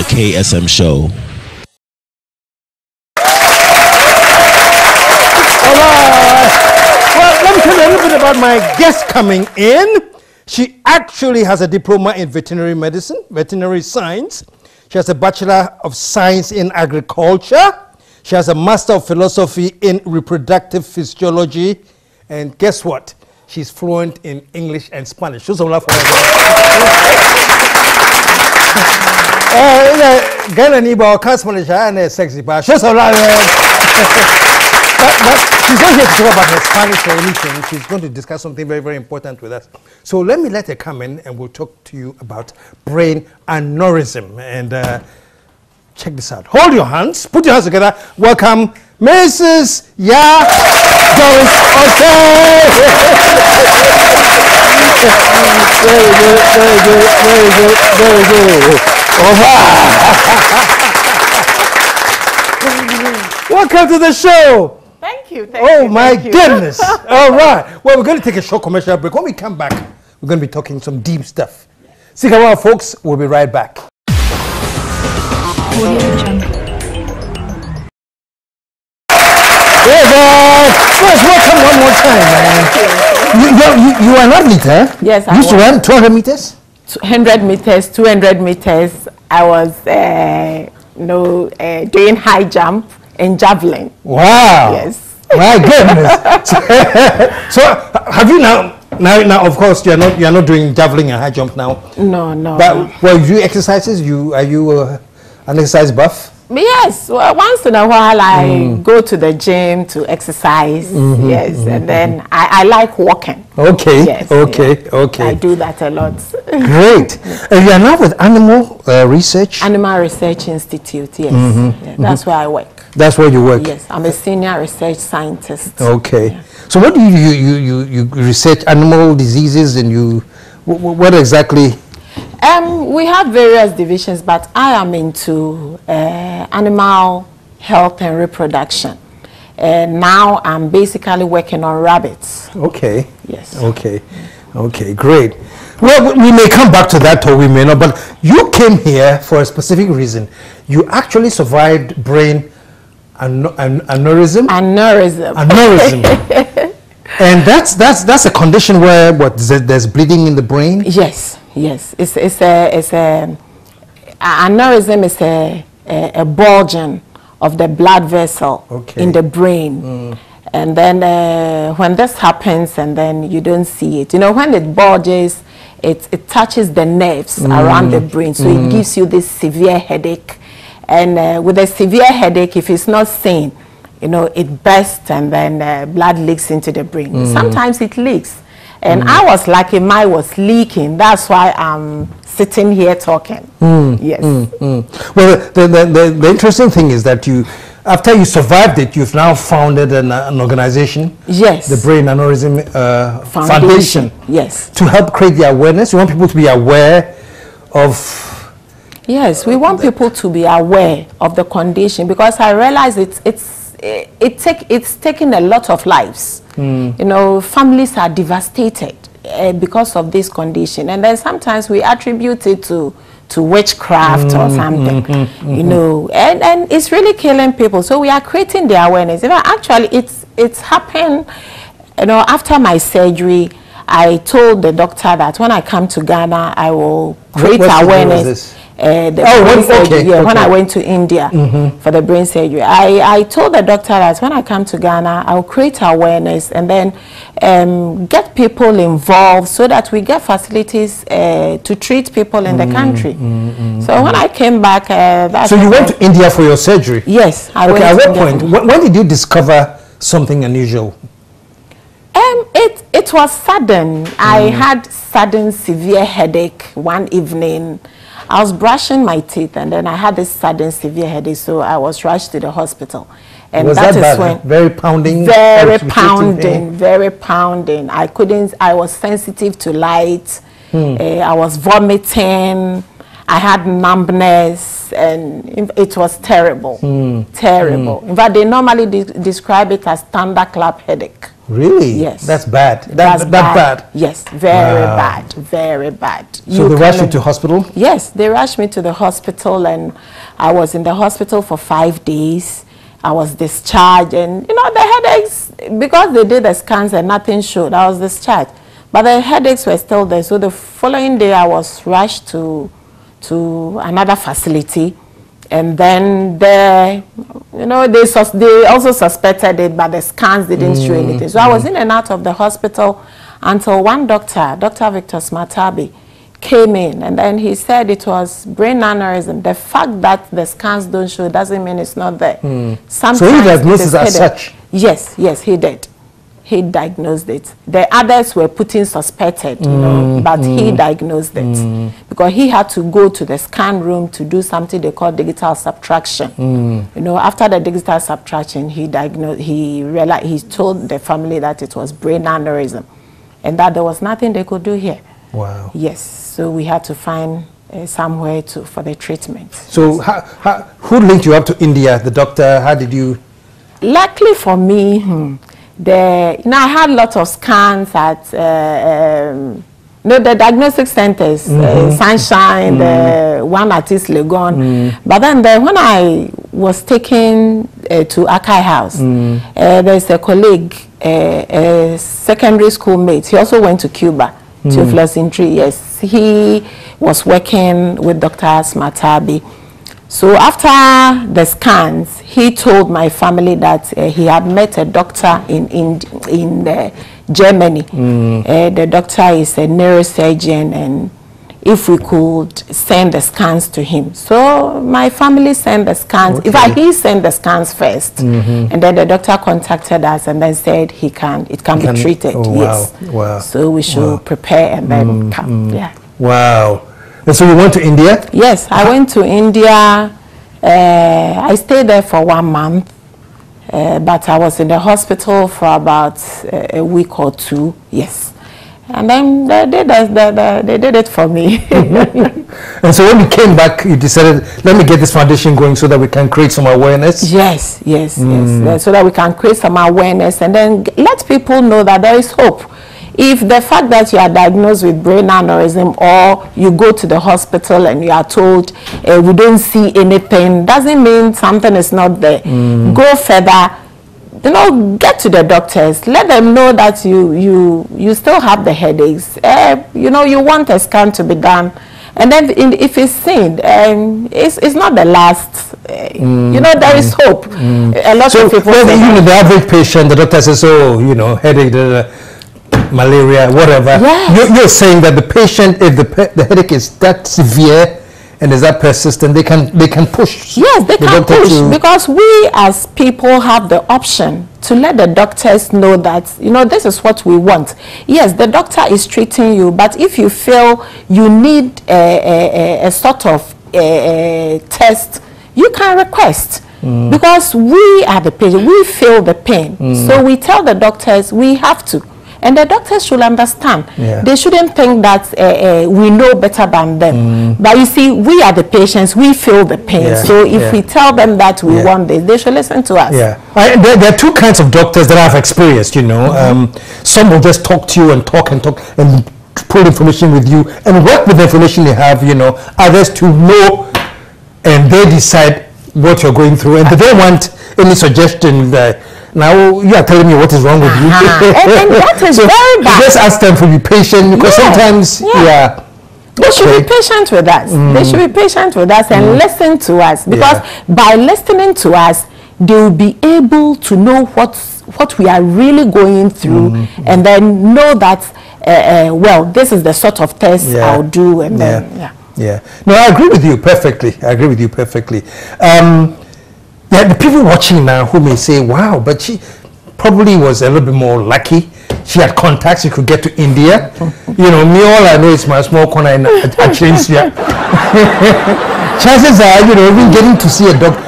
KSM show. Well, let me tell you a little bit about my guest coming in. She actually has a diploma in veterinary medicine, veterinary science. She has a Bachelor of Science in Agriculture. She has a Master of Philosophy in Reproductive Physiology. And guess what? She's fluent in English and Spanish. Show some love for her. Girl and Ibo can't Spanish and sexy, but show some love. She's not here to talk about her Spanish or anything. She's going to discuss something very, very important with us. So let me let her come in and we'll talk to you about brain aneurysm. And check this out. Hold your hands. Put your hands together. Welcome, Mrs. Doris. Okay. Very good, very good, very good, very good. Welcome to the show. Thank you. Oh my goodness. All right. Well, we're going to take a short commercial break. When we come back, we're going to be talking some deep stuff. Stick around, folks. We'll be right back. Hey, guys. Welcome one more time, man. You are an athlete, huh? Yes, I used to run 200 meters? 100 meters, 200 meters. I was doing high jump and javelin. Wow. Yes. My goodness. So have you now of course you're not doing javelin and high jump now? No. But well, you do exercises? Are you an exercise buff? Yes. Well, once in a while I go to the gym to exercise. Yes. And then I like walking. Okay. Yes, okay. I do that a lot. Great. You are now with Animal Research? Animal Research Institute, yes. Yeah, that's where I work. That's where you work? Yes, I'm a senior research scientist. Okay. Yeah. So what do you research animal diseases and what exactly? We have various divisions, but I am into animal health and reproduction. And now I'm basically working on rabbits. Okay. Yes. Okay, great. Well, we may come back to that or we may not, but you came here for a specific reason. You actually survived brain aneurysm? Aneurysm. And that's a condition where there's bleeding in the brain? Yes. It's a aneurysm is a bulging of the blood vessel in the brain. And then when this happens and then you don't see it, when it bulges, it touches the nerves around the brain, so it gives you this severe headache. And with a severe headache, if it's not seen, it bursts and then blood leaks into the brain. Sometimes it leaks. And I was lucky, mine was leaking. That's why I'm sitting here talking. Yes. Well, the interesting thing is that after you survived it, you've now founded an organization. Yes. The Brain Aneurysm Foundation. Yes. To help create the awareness. You want people to be aware of... Yes, we want people to be aware of the condition because I realize it's taking a lot of lives. Families are devastated because of this condition, and then sometimes we attribute it to witchcraft or something, and it's really killing people. So we are creating the awareness. Actually, it's happened. After my surgery, I told the doctor that when I come to Ghana, I will create awareness. When I went to India for the brain surgery, I told the doctor that when I come to Ghana, I'll create awareness and then get people involved so that we get facilities to treat people in the country. So when I came back, so you went to India for your surgery? Yes, I went. At what point? When did you discover something unusual? It was sudden. I had sudden severe headache one evening. I was brushing my teeth and then I had this sudden severe headache, so I was rushed to the hospital. And was that bad? When very pounding? Very pounding. I was sensitive to light. I was vomiting. I had numbness and it was terrible. Terrible. In fact, they normally describe it as thunderclap headache. Really? Yes. That's bad. That's bad. Yes, very bad, very bad. So they rushed you to hospital? Yes, they rushed me to the hospital, and I was in the hospital for 5 days. I was discharged, and you know, the headaches, because they did the scans and nothing showed, I was discharged. But the headaches were still there. So the following day I was rushed to another facility. And then you know, they also suspected it, but the scans didn't show anything. So I was in and out of the hospital until one doctor, Dr. Victor Smatabi, came in, and then he said it was brain aneurysm. The fact that the scans don't show doesn't mean it's not there. So he diagnosed it as such? Yes, yes, he did. He diagnosed it. The others were putting suspected, you know, but he diagnosed it because he had to go to the scan room to do something they call digital subtraction. You know, after the digital subtraction, he diagnosed. He realized, he told the family that it was brain aneurysm, and that there was nothing they could do here. Wow. Yes. So we had to find somewhere for the treatment. So who linked you up to India? The doctor? How did you? Luckily for me. I had a lot of scans at the diagnostic centers, Sunshine, the one at East Legon. But then when I was taken to Akai House, there's a colleague, a secondary school mate. He also went to Cuba, Theophilus Intri. Yes, he was working with Dr. Smatabi. So after the scans, he told my family that he had met a doctor in Germany. The doctor is a neurosurgeon, and if we could send the scans to him. So my family sent the scans. Okay. In fact, he sent the scans first, and then the doctor contacted us and then said it can be treated. Oh, yes. Wow. So we should prepare and then come. Yeah. Wow. And so you went to India? Yes, I went to India. I stayed there for 1 month, but I was in the hospital for about a week or 2. Yes, and then they did it for me. And so when you came back, you decided, let me get this foundation going so that we can create some awareness? Yes, so that we can create some awareness and then let people know that there is hope. If the fact that you are diagnosed with brain aneurysm, or you go to the hospital and you are told we don't see anything, doesn't mean something is not there. Go further, you know, get to the doctors, let them know that you still have the headaches, you know, you want a scan to be done, and then if it's seen, it's not the last. You know, there is hope. A lot of people say, you know, the average patient, the doctor says, oh, you know, headache, malaria, whatever. Yes. You're saying that the patient, if the headache is that severe and is that persistent, they can push. Yes, they can push, because we as people have the option to let the doctors know that, you know, this is what we want. Yes, the doctor is treating you, but if you feel you need a sort of test, you can request. Because we are the patient, we feel the pain. So we tell the doctors we have to. And the doctors should understand. They shouldn't think that we know better than them. But you see, we are the patients, we feel the pain. So if we tell them that we want this, they should listen to us. There are 2 kinds of doctors that I've experienced, you know. Some will just talk to you and talk and pull information with you and work with the information they have, you know. Others to know, and they decide what you're going through, and they don't want any suggestion that now you are telling me what is wrong with you. And that is so very bad. Just ask them to be patient, because sometimes, they should be patient with us. They should be patient with us and listen to us, because by listening to us, they will be able to know what we are really going through, and then know that, well, this is the sort of test I'll do, and then, No, I agree with you perfectly. The people watching now who may say, wow, but she probably was a little bit more lucky. She had contacts, she could get to India. You know, me, all I know is my small corner in Achencia. Chances are, you know, even getting to see a doctor.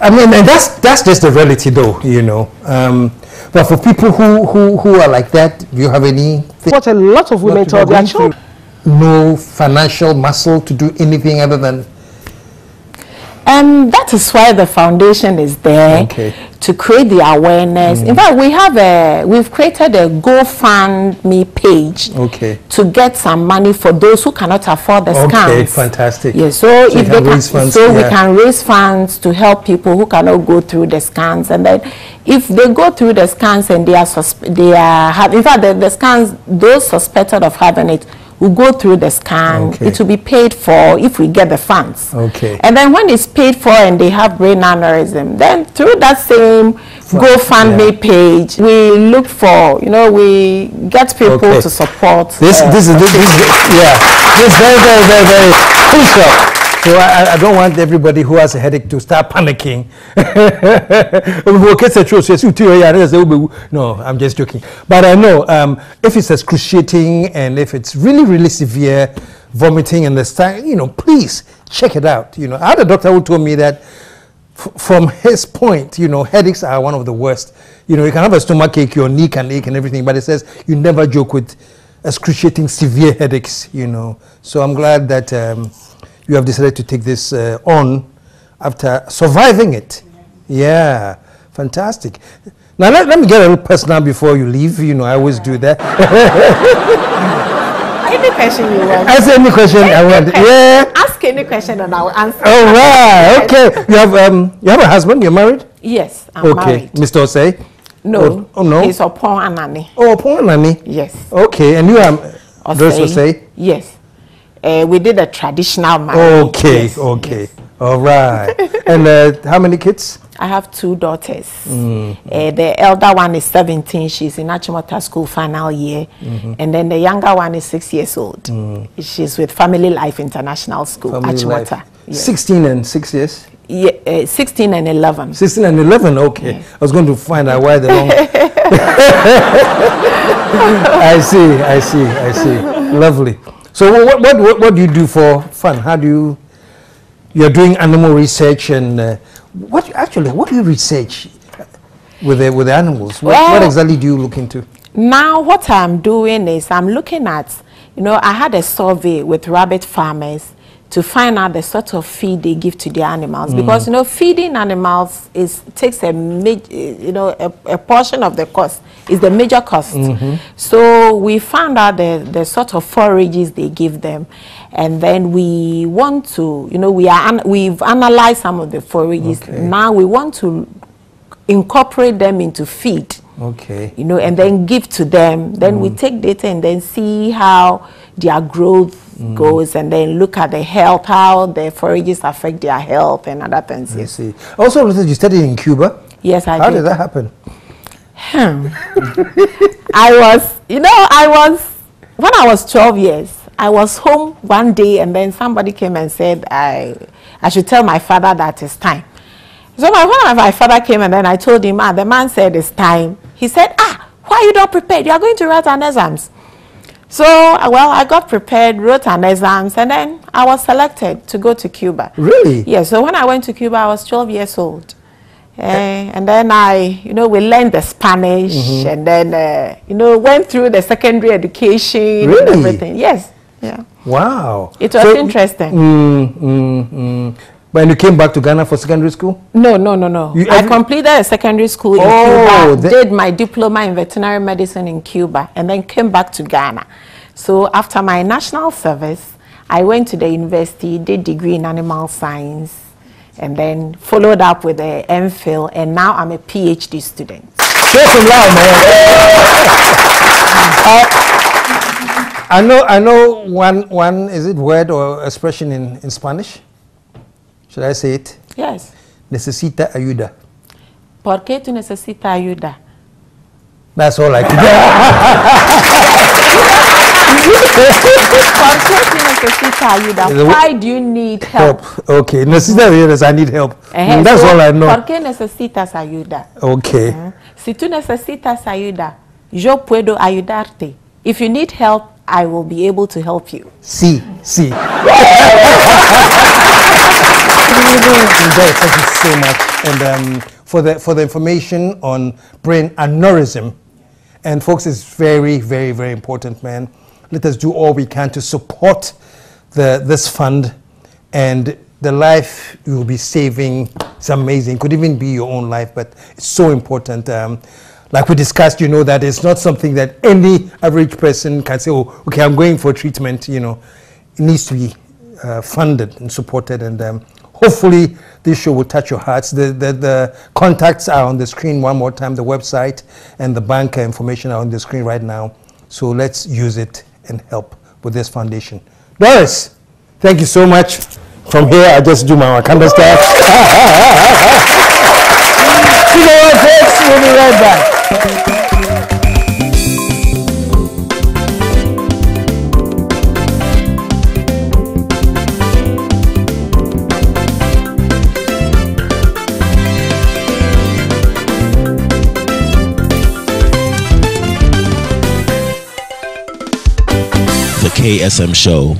I mean, and that's just the reality, though, you know. But for people who are like that, do you have any? What a lot of women tell their children. No financial muscle to do anything other than. That is why the foundation is there, to create the awareness. In fact, we've created a GoFundMe page to get some money for those who cannot afford the scans. Okay, fantastic. Yes, so if they can, we can raise funds to help people who cannot go through the scans, and then if they go through the scans and in fact the scans, those suspected of having it will go through the scan. It will be paid for if we get the funds. And then when it's paid for and they have brain aneurysm, then through that same GoFundMe page, we look for, we get people to support. This is very, very, very, very crucial. So I don't want everybody who has a headache to start panicking. No, I'm just joking. But I know if it's excruciating and if it's really, really severe, vomiting and the stomach, please check it out. I had a doctor who told me that from his point, headaches are one of the worst. You can have a stomach ache, your knee can ache and everything, but it says you never joke with excruciating severe headaches, So I'm glad that you have decided to take this on after surviving it. Yeah, fantastic. Now let me get a little personal before you leave. I always do that. Any question you want. Ask any question I want. Yeah. Ask any question and I'll answer. All right. Okay. You have a husband? You're married? Yes, I'm married. Mr. Osei? No. Oh no. He's Opon Anani. Oh, Opon Anani. Yes. Okay. And you are Doris Osei? Yes. We did a traditional marriage. Okay. Yes. All right. And how many kids? I have 2 daughters. The elder one is 17. She's in Achimota School final year. And then the younger one is 6 years old. She's with Family Life International School, Achimota. Yes. 16 and 6 years? Yeah, 16 and 11. 16 and 11, okay. Yeah. I was going to find out why the long... I see. Lovely. So what do you do for fun? How do you're doing animal research and what do you research with the animals? What exactly do you look into? Now what I'm doing is I'm looking at, I had a survey with rabbit farmers to find out the sort of feed they give to their animals, because feeding animals takes a a portion of the cost, is the major cost. So we found out the sort of forages they give them, and then we want to we've analyzed some of the forages. Now we want to incorporate them into feed, and then give to them. Then we take data and then see how their growth goes, and then look at the health, how the forages affect their health and other things. I see. Also, you studied in Cuba? Yes, I did. How did that happen? When I was 12 years, I was home one day, and then somebody came and said I should tell my father that it's time. So when my father came, and then I told him, the man said it's time. He said, why are you not prepared? You are going to write an exams. So, I got prepared, wrote an exams, and then I was selected to go to Cuba. Really? Yeah, so when I went to Cuba, I was 12 years old. And then we learned the Spanish, and then, went through the secondary education and everything. Yes. Yeah. Wow. It was interesting. When you came back to Ghana for secondary school? No. I completed a secondary school in Cuba, did my diploma in veterinary medicine in Cuba, and then came back to Ghana. So after my national service, I went to the university, did degree in animal science, and then followed up with a MPhil, and now I'm a PhD student. Show some love, man. I know one is it word or expression in Spanish? Should I say it? Yes. Necesita ayuda. ¿Por qué tú necesitas ayuda? That's all I can do. ¿Por qué tú necesitas ayuda? Why do you need help? Okay. Necesita ayuda, I need help. That's all I know. ¿Por qué necesitas ayuda? Okay. Si tú necesitas ayuda, yo puedo ayudarte. If you need help, I will be able to help you. Sí. Thank you so much, and for the information on brain aneurysm, and folks, it's very, very, very important, man. Let us do all we can to support this fund, and the life you will be saving is amazing. Could even be your own life, but it's so important. Like we discussed, you know, that it's not something that any average person can say, oh, okay, I'm going for treatment, you know. It needs to be funded and supported, and hopefully this show will touch your hearts. The contacts are on the screen one more time, the website and the bank information are on the screen right now. So let's use it and help with this foundation. Doris, thank you so much. From here, I just do my Wakanda style. You know what, folks? We'll be right back. The KSM Show.